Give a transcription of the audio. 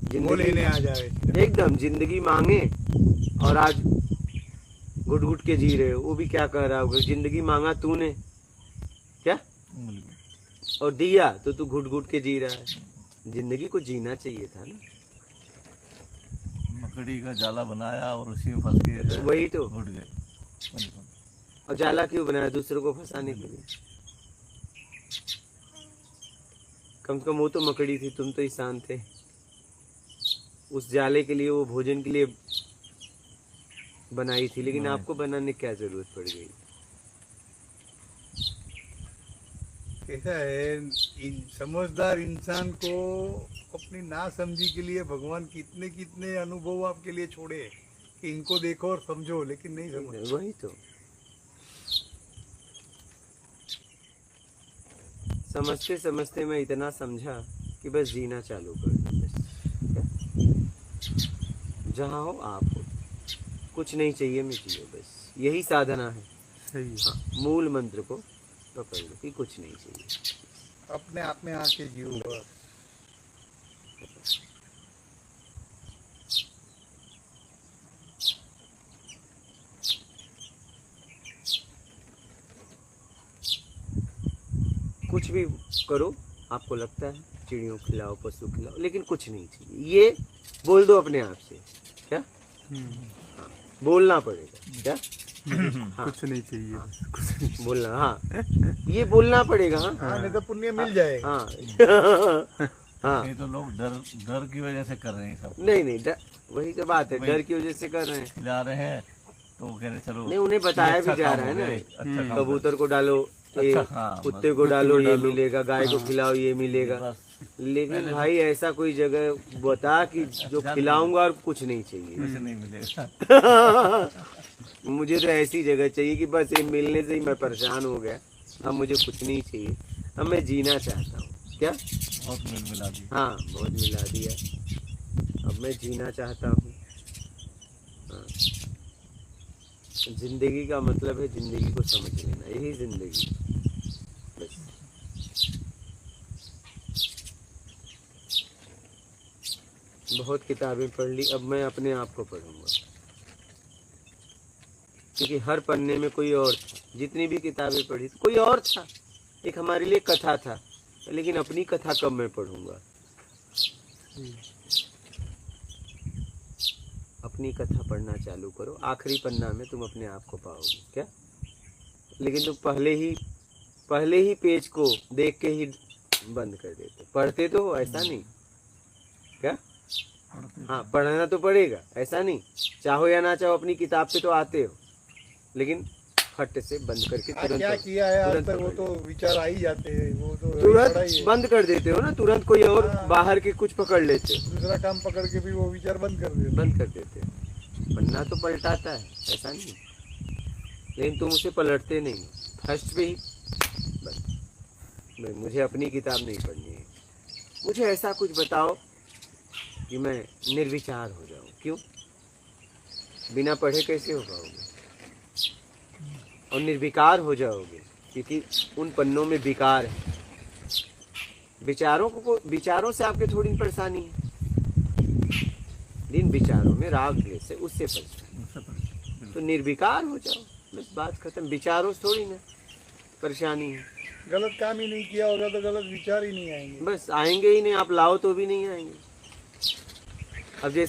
जिंदगी आ जाए एकदम जिंदगी मांगे और आज घुट घुट के जी रहे हो। वो भी क्या कह रहा होगा, जिंदगी मांगा तूने क्या और दिया तो तू घुट घुट के जी रहा है। जिंदगी को जीना चाहिए था ना। मकड़ी का जाला बनाया और उसी में फंस के वही तो घुट गए। और जाला क्यों बनाया, दूसरों को फंसाने के लिए। कम से कम वो तो मकड़ी थी, तुम तो इंसान थे। उस जाले के लिए, वो भोजन के लिए बनाई थी, लेकिन आपको बनाने की क्या जरूरत पड़ गई। कैसा है, समझदार इंसान को अपनी ना समझी के लिए भगवान कितने कितने अनुभव आपके लिए छोड़े कि इनको देखो और समझो, लेकिन नहीं समझ। वही तो समझते समझते मैं इतना समझा कि बस जीना चालू कर दो। बस जहाँ हो आप हो, कुछ नहीं चाहिए मैं जियो, बस यही साधना है। सही है। हाँ, मूल मंत्र को पकड़ लो कि कुछ नहीं चाहिए, अपने आप में आके जियो बस। कुछ भी करो, आपको लगता है चिड़ियों खिलाओ, पशु खिलाओ, लेकिन कुछ नहीं चाहिए, ये बोल दो अपने आप से। क्या हाँ, बोलना पड़ेगा क्या। हाँ, कुछ नहीं चाहिए, बोलना, हाँ ये बोलना पड़ेगा। हाँ नहीं तो पुण्य मिल जाएगा। हाँ हाँ, ये तो लोग डर की वजह से कर रहे हैं सब। नहीं नहीं डर, वही तो बात है, डर की वजह से कर रहे हैं। खिला रहे हैं तो वो कह रहे चलो, नहीं, उन्हें बताया भी जा रहा है ना, कबूतर को डालो ये, हाँ, कुत्ते को डालो ये मिलेगा, गाय को खिलाओ ये मिलेगा। लेकिन भाई ऐसा कोई जगह बता कि जो खिलाऊंगा और कुछ नहीं चाहिए। कुछ नहीं मिलेगा। मुझे तो ऐसी जगह चाहिए कि बस ये मिलने से ही मैं परेशान हो गया, अब मुझे कुछ नहीं चाहिए, अब मैं जीना चाहता हूँ। क्या बहुत मिला दी। हाँ, बहुत मिला दिया, अब मैं जीना चाहता हूँ। हाँ। जिंदगी का मतलब है जिंदगी को समझ लेना, यही जिंदगी बस। बहुत किताबें पढ़ ली, अब मैं अपने आप को पढ़ूंगा, क्योंकि हर पन्ने में कोई और था। जितनी भी किताबें पढ़ी कोई और था, एक हमारे लिए कथा था, लेकिन अपनी कथा कब मैं पढ़ूंगा। अपनी कथा पढ़ना चालू करो, आखिरी पन्ना में तुम अपने आप को पाओगे। क्या लेकिन तुम पहले ही पेज को देख के ही बंद कर देते। पढ़ते तो हो, ऐसा नहीं। क्या हाँ, पढ़ना तो पड़ेगा, ऐसा नहीं, चाहो या ना चाहो अपनी किताब पे तो आते हो, लेकिन फट से बंद करके तुरंत क्या किया है आज तक, वो तो विचार आ ही जाते हैं, वो तो तुरंत बंद कर देते हो ना, तुरंत कोई और बाहर के कुछ पकड़ लेते हो, दूसरा काम पकड़ के भी वो विचार बंद कर देते हो। पन्ना तो पलटाता है, ऐसा नहीं, लेकिन तुम उसे पलटते नहीं, फर्स्ट पे ही बस। मुझे अपनी किताब नहीं पढ़नी है, मुझे ऐसा कुछ बताओ कि मैं निर्विचार हो जाऊं। क्यों, बिना पढ़े कैसे हो पाओगे, और निर्विकार हो जाओगे, क्योंकि उन पन्नों में विकार है। विचारों से आपके थोड़ी परेशानी है, जिन विचारों में राग द्वेष है उससे परेशानी, तो निर्विकार हो जाओ, बस बात खत्म। विचारों से थोड़ी ना परेशानी है। गलत काम ही नहीं किया होगा तो गलत विचार ही नहीं आएंगे, बस आएंगे ही नहीं, आप लाओ तो भी नहीं आएंगे। अब जैसे